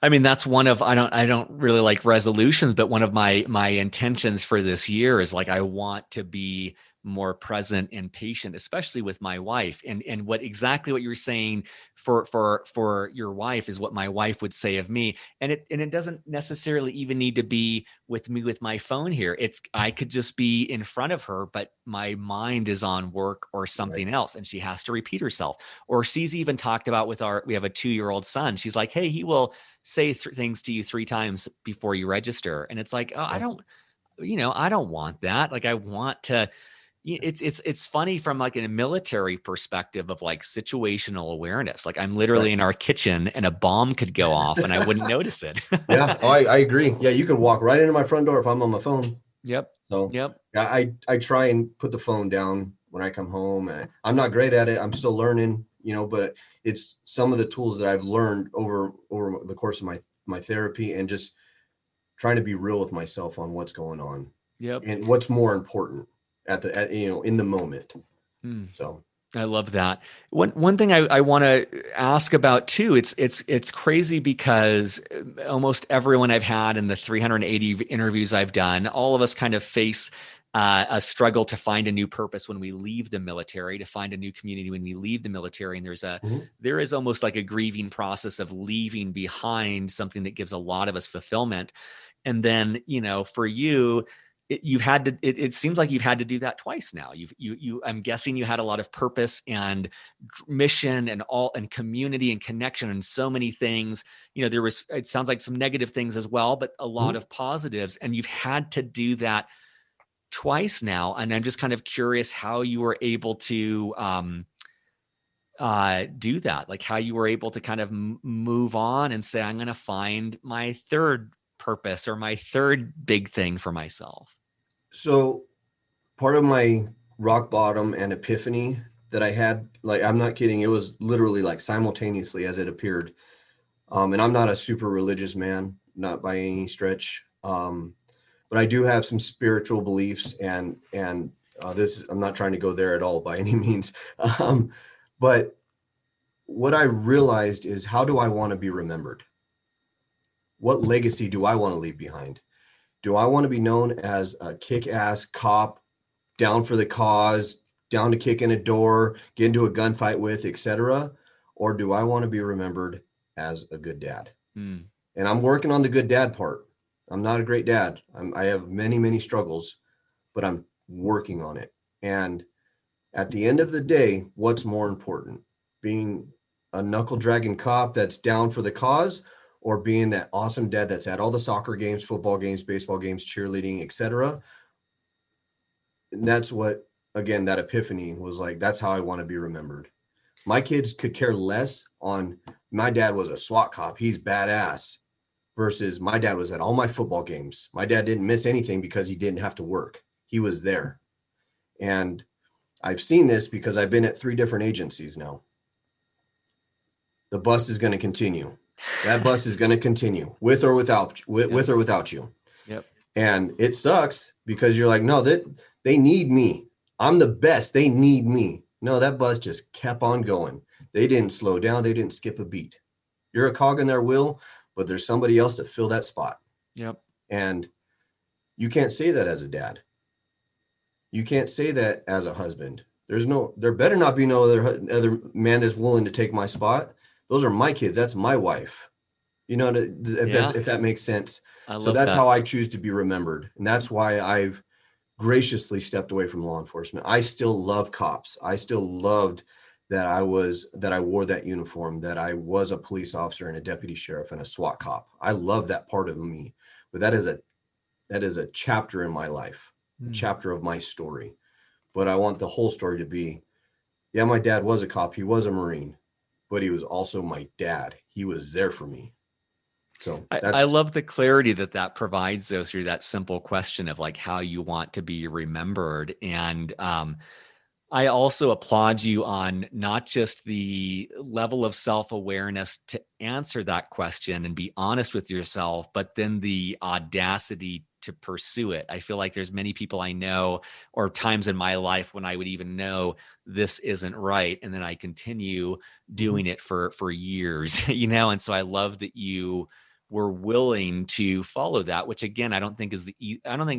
[SPEAKER 3] I mean, that's one of, I don't really like resolutions, but one of my intentions for this year is like, I want to be more present and patient, especially with my wife. And exactly what you're saying for your wife is what my wife would say of me. And it doesn't necessarily even need to be with me with my phone here. I could just be in front of her, but my mind is on work or something else, and she has to repeat herself. Or she's even talked about we have a 2-year-old son. She's like, hey, he will say things to you 3 times before you register. And it's like, oh, I don't want that. Like, I want to. It's funny from like a military perspective of like situational awareness. Like, I'm literally in our kitchen and a bomb could go off and I wouldn't notice it.
[SPEAKER 2] Yeah. Oh, I agree. Yeah. You can walk right into my front door if I'm on my phone.
[SPEAKER 3] Yep.
[SPEAKER 2] So I try and put the phone down when I come home, and I'm not great at it. I'm still learning, but it's some of the tools that I've learned over the course of my therapy, and just trying to be real with myself on what's going on.
[SPEAKER 3] Yep.
[SPEAKER 2] And what's more important in the moment. So
[SPEAKER 3] I love that. One thing I want to ask about too, it's crazy because almost everyone I've had in the 380 interviews I've done, all of us kind of face a struggle to find a new purpose when we leave the military, to find a new community when we leave the military. And there is almost like a grieving process of leaving behind something that gives a lot of us fulfillment. And then, for you, it seems like you've had to do that twice now. I'm guessing you had a lot of purpose and mission and community and connection and so many things. It sounds like some negative things as well, but a lot of positives. And you've had to do that twice now. And I'm just kind of curious how you were able to do that, like how you were able to kind of move on and say, I'm going to find my third purpose or my third big thing for myself.
[SPEAKER 2] So part of my rock bottom and epiphany that I had, like, I'm not kidding, it was literally like simultaneously as it appeared. And I'm not a super religious man, not by any stretch. But I do have some spiritual beliefs, and I'm not trying to go there at all by any means. But what I realized is, how do I want to be remembered? What legacy do I want to leave behind? Do I want to be known as a kick-ass cop, down for the cause, down to kick in a door, get into a gunfight with, etc.? Or do I want to be remembered as a good dad? And I'm working on the good dad part. I'm not a great dad. I have many, many struggles, but I'm working on it. And at the end of the day, what's more important? Being a knuckle dragging cop that's down for the cause, or being that awesome dad that's at all the soccer games, football games, baseball games, cheerleading, etc.? And that's what, again, that epiphany was like, that's how I want to be remembered. My kids could care less on, my dad was a SWAT cop, he's badass, versus my dad was at all my football games. My dad didn't miss anything because he didn't have to work. He was there. And I've seen this because I've been at 3 different agencies now. The bus is going to continue. That bus is going to continue with or without you.
[SPEAKER 3] Yep.
[SPEAKER 2] And it sucks because you're like, no, that they need me. I'm the best. They need me. No, that bus just kept on going. They didn't slow down. They didn't skip a beat. You're a cog in their wheel, but there's somebody else to fill that spot.
[SPEAKER 3] Yep.
[SPEAKER 2] And you can't say that as a dad. You can't say that as a husband. There better not be no other man that's willing to take my spot. Those are my kids. That's my wife. You know, if that makes sense. So that's how I choose to be remembered. And that's why I've graciously stepped away from law enforcement. I still love cops. I still loved that I wore that uniform, that I was a police officer and a deputy sheriff and a SWAT cop. I love that part of me. But that is a chapter in my life, a chapter of my story. But I want the whole story to be, yeah, my dad was a cop. He was a Marine, but he was also my dad. He was there for me. So
[SPEAKER 3] I love the clarity that provides, though, through that simple question of like how you want to be remembered. And I also applaud you on not just the level of self-awareness to answer that question and be honest with yourself, but then the audacity to pursue it. I feel like there's many people I know, or times in my life when I would even know this isn't right, and then I continue doing it for years, you know? And so I love that you were willing to follow that, which again, I don't think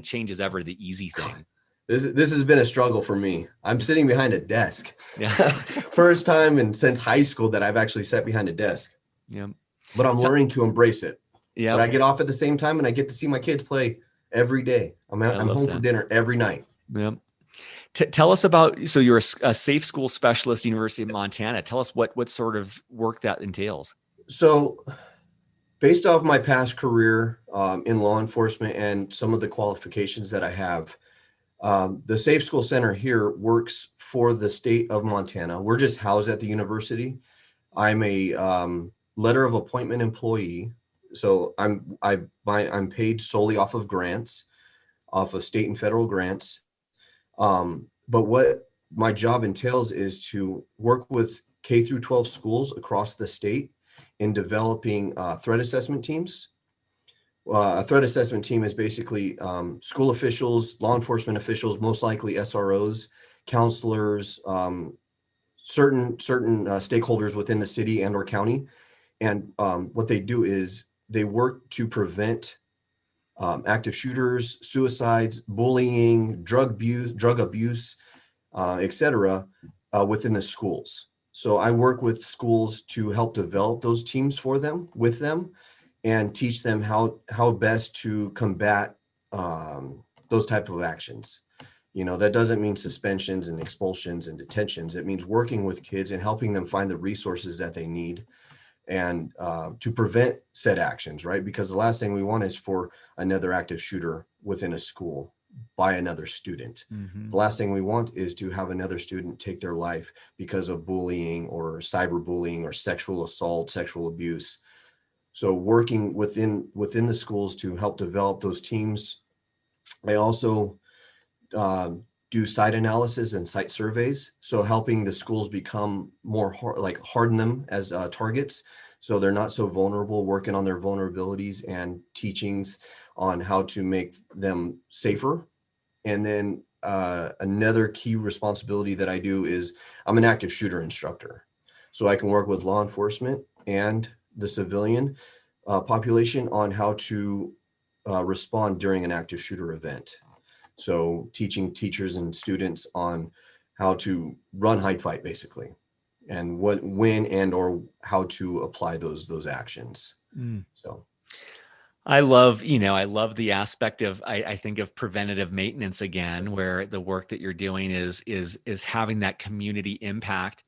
[SPEAKER 3] change is ever the easy thing.
[SPEAKER 2] This has been a struggle for me. I'm sitting behind a desk.
[SPEAKER 3] Yeah.
[SPEAKER 2] First time since high school that I've actually sat behind a desk.
[SPEAKER 3] Yeah.
[SPEAKER 2] But I'm learning to embrace it.
[SPEAKER 3] Yeah.
[SPEAKER 2] But I get off at the same time and I get to see my kids play every day. I'm home for dinner every night.
[SPEAKER 3] Yeah. Tell us about, so you're a safe school specialist, University of Montana. Tell us what sort of work that entails.
[SPEAKER 2] So based off my past career in law enforcement and some of the qualifications that I have, the Safe School Center here works for the state of Montana. We're just housed at the university. I'm a letter of appointment employee. So I'm paid solely off of grants, off of state and federal grants. But what my job entails is to work with K through 12 schools across the state in developing threat assessment teams. A threat assessment team is basically school officials, law enforcement officials, most likely SROs, counselors, certain stakeholders within the city and or county. And what they do is they work to prevent active shooters, suicides, bullying, drug abuse, etc., within the schools. So I work with schools to help develop those teams with them, and teach them how best to combat those type of actions. You know, that doesn't mean suspensions and expulsions and detentions. It means working with kids and helping them find the resources that they need and to prevent said actions, right? Because the last thing we want is for another active shooter within a school by another student. Mm-hmm. The last thing we want is to have another student take their life because of bullying or cyberbullying or sexual assault, sexual abuse. So working within the schools to help develop those teams. I also do site analysis and site surveys. So helping the schools become more harden them as targets, so they're not so vulnerable, working on their vulnerabilities and teachings on how to make them safer. And then another key responsibility that I do is I'm an active shooter instructor. So I can work with law enforcement and the civilian population on how to respond during an active shooter event. So teaching teachers and students on how to run, hide, fight, basically, and when and or how to apply those actions. So
[SPEAKER 3] I love the aspect of, I think of preventative maintenance again, where the work that you're doing is having that community impact.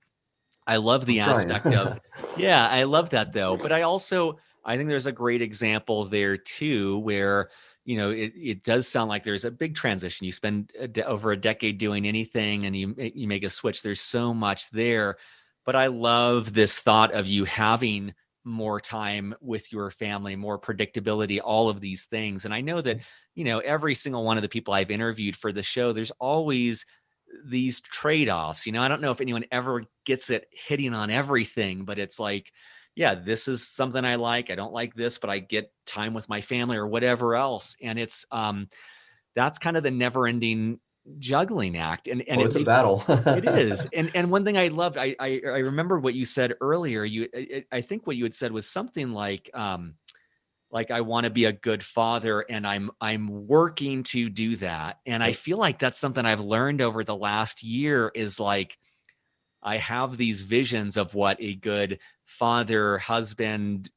[SPEAKER 3] I love the aspect of, yeah, I love that though. But I think there's a great example there too, where, it does sound like there's a big transition. You spend over a decade doing anything and you make a switch. There's so much there. But I love this thought of you having more time with your family, more predictability, all of these things. And I know that, every single one of the people I've interviewed for the show, there's always these trade-offs. I don't know if anyone ever gets it hitting on everything, but it's like, yeah, this is something I like. I don't like this, but I get time with my family or whatever else. And it's that's kind of the never-ending juggling act. And
[SPEAKER 2] it's a battle.
[SPEAKER 3] It is. And one thing I loved, I remember what you said earlier. I think what you had said was something like I want to be a good father and I'm working to do that. And I feel like that's something I've learned over the last year is like, I have these visions of what a good father, husband,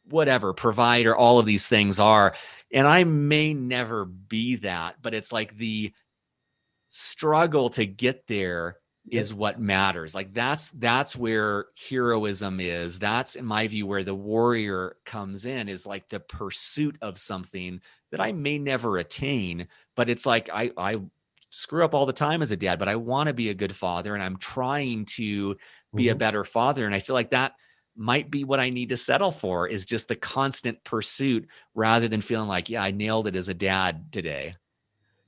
[SPEAKER 3] whatever, provider, all of these things are. And I may never be that, but it's like the struggle to get there is what matters. Like that's where heroism is. That's, in my view, where the warrior comes in, is like the pursuit of something that I may never attain, but it's like I screw up all the time as a dad, but I want to be a good father and I'm trying to be a better father. And I feel like that might be what I need to settle for, is just the constant pursuit rather than feeling like, yeah, I nailed it as a dad today.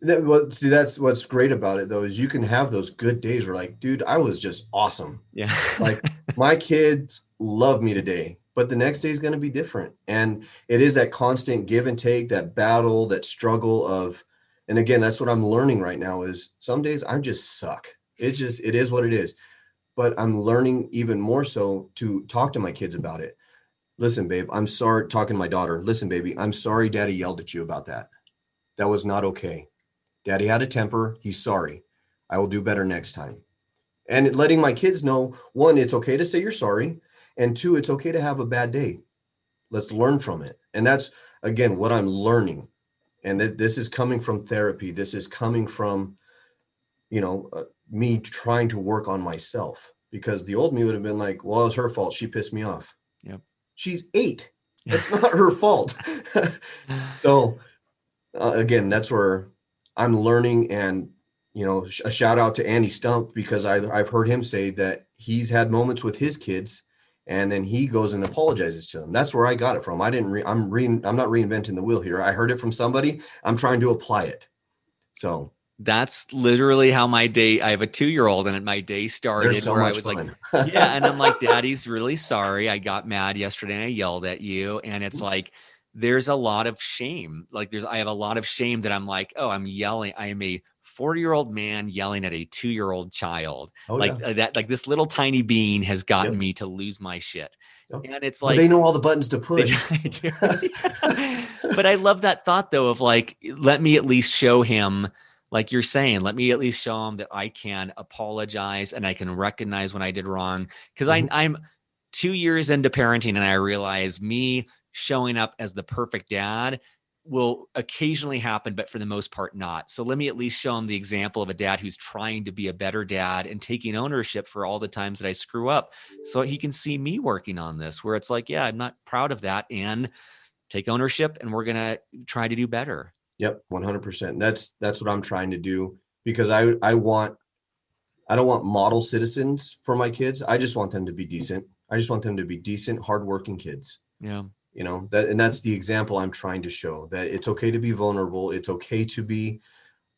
[SPEAKER 2] That's what's great about it though, is you can have those good days where like, dude, I was just awesome.
[SPEAKER 3] Yeah.
[SPEAKER 2] Like my kids love me today, but the next day is going to be different. And it is that constant give and take, that battle, that struggle of, and again, that's what I'm learning right now, is some days I just suck. It is what it is. But I'm learning even more so to talk to my kids about it. Listen, babe, I'm sorry. Talking to my daughter. Listen, baby, I'm sorry daddy yelled at you about that. That was not okay. Daddy had a temper. He's sorry. I will do better next time. And letting my kids know, one, it's okay to say you're sorry. And two, it's okay to have a bad day. Let's learn from it. And that's, again, what I'm learning. And this is coming from therapy. This is coming from, me trying to work on myself, because the old me would have been like, well, it was her fault. She pissed me off.
[SPEAKER 3] Yep.
[SPEAKER 2] She's 8. It's not her fault. So again, that's where I'm learning. And, a shout out to Andy Stump, because I've heard him say that he's had moments with his kids and then he goes and apologizes to them. That's where I got it from. I'm not reinventing the wheel here. I heard it from somebody. I'm trying to apply it. So
[SPEAKER 3] that's literally how my day, I have a 2-year-old, and my day started where I was fun. Like, yeah. And I'm like, Daddy's really sorry. I got mad yesterday and I yelled at you. And it's like, there's a lot of shame. Like I have a lot of shame that I'm like, oh, I'm yelling. I am a 40-year-old man yelling at a 2-year-old child. That, like this little tiny being has gotten me to lose my shit. And it's like,
[SPEAKER 2] they know all the buttons to push.
[SPEAKER 3] But I love that thought though, of like, let me at least show him, like you're saying, let me at least show him that I can apologize and I can recognize when I did wrong. Because I'm 2 years into parenting and I realize me showing up as the perfect dad will occasionally happen, but for the most part not. So let me at least show him the example of a dad who's trying to be a better dad and taking ownership for all the times that I screw up, so he can see me working on this, where it's like, yeah, I'm not proud of that, and take ownership, and we're going to try to do better.
[SPEAKER 2] Yep. 100%. That's what I'm trying to do, because I don't want model citizens for my kids. I just want them to be decent. I just want them to be decent, hardworking kids.
[SPEAKER 3] Yeah.
[SPEAKER 2] That's the example I'm trying to show, that it's okay to be vulnerable. It's okay to be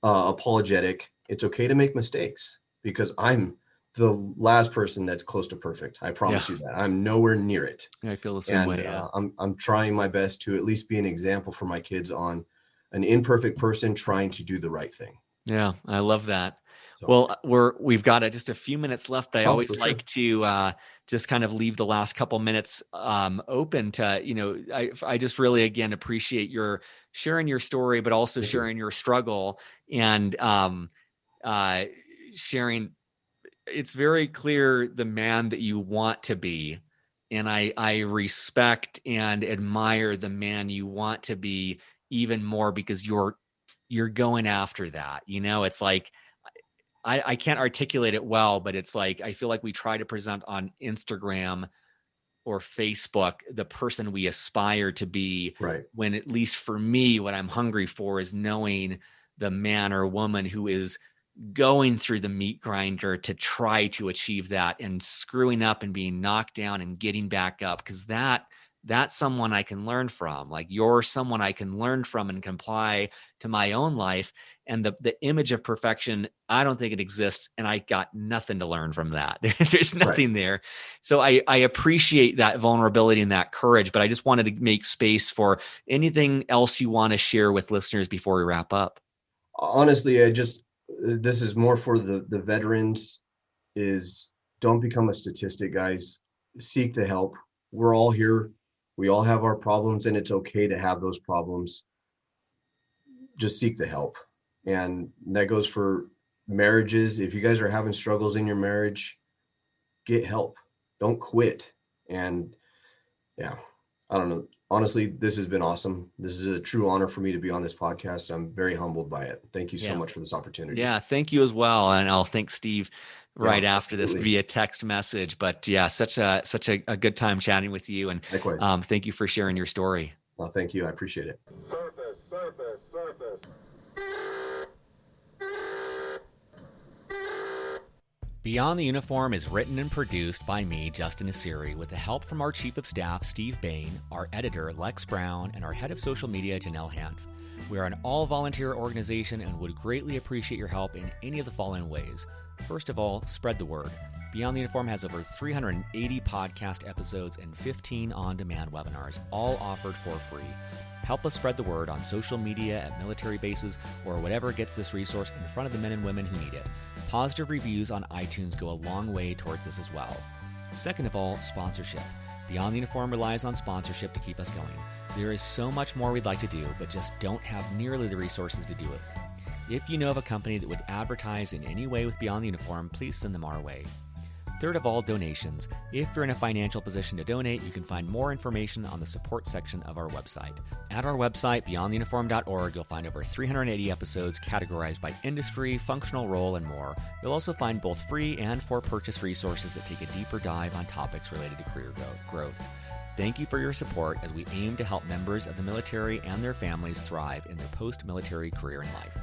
[SPEAKER 2] apologetic. It's okay to make mistakes, because I'm the last person that's close to perfect. I promise you that. I'm nowhere near it.
[SPEAKER 3] I feel the same way. Yeah.
[SPEAKER 2] I'm trying my best to at least be an example for my kids on an imperfect person trying to do the right thing.
[SPEAKER 3] Yeah, I love that.
[SPEAKER 2] So.
[SPEAKER 3] Well, we've got just a few minutes left, but I always like to just kind of leave the last couple minutes open to, I just really, again, appreciate your sharing your story, but also sharing your struggle and sharing. It's very clear the man that you want to be. And I respect and admire the man you want to be even more because you're going after that. It's like, I can't articulate it well, but it's like, I feel like we try to present on Instagram or Facebook the person we aspire to be,
[SPEAKER 2] right,
[SPEAKER 3] when at least for me, what I'm hungry for is knowing the man or woman who is going through the meat grinder to try to achieve that and screwing up and being knocked down and getting back up. Because that's someone I can learn from. Like, you're someone I can learn from and can apply to my own life. And the image of perfection, I don't think it exists. And I got nothing to learn from that. There's nothing there. So I appreciate that vulnerability and that courage, but I just wanted to make space for anything else you want to share with listeners before we wrap up.
[SPEAKER 2] Honestly, this is more for the veterans, is don't become a statistic, guys. Seek the help. We're all here. We all have our problems, and it's okay to have those problems. Just seek the help. And that goes for marriages. If you guys are having struggles in your marriage, get help. Don't quit. And yeah, I don't know. Honestly, this has been awesome. This is a true honor for me to be on this podcast. I'm very humbled by it. Thank you so much for this opportunity.
[SPEAKER 3] Yeah, thank you as well. And I'll thank Steve after this via text message. But yeah, such a good time chatting with you. And
[SPEAKER 2] likewise.
[SPEAKER 3] Thank you for sharing your story.
[SPEAKER 2] Well, thank you. I appreciate it.
[SPEAKER 4] Surface.
[SPEAKER 1] Beyond the Uniform is written and produced by me, Justin Asiri, with the help from our Chief of Staff, Steve Bain, our editor, Lex Brown, and our Head of Social Media, Janelle Hanf. We are an all-volunteer organization and would greatly appreciate your help in any of the following ways. First of all, spread the word. Beyond the Uniform has over 380 podcast episodes and 15 on-demand webinars, all offered for free. Help us spread the word on social media, at military bases, or whatever gets this resource in front of the men and women who need it. Positive reviews on iTunes go a long way towards this as well. Second of all, sponsorship. Beyond the Uniform relies on sponsorship to keep us going. There is so much more we'd like to do, but just don't have nearly the resources to do it. If you know of a company that would advertise in any way with Beyond the Uniform, please send them our way. Third of all, donations. If you're in a financial position to donate, you can find more information on the support section of our website. At our website, beyondtheuniform.org, you'll find over 380 episodes categorized by industry, functional role, and more. You'll also find both free and for-purchase resources that take a deeper dive on topics related to career growth. Thank you for your support as we aim to help members of the military and their families thrive in their post-military career and life.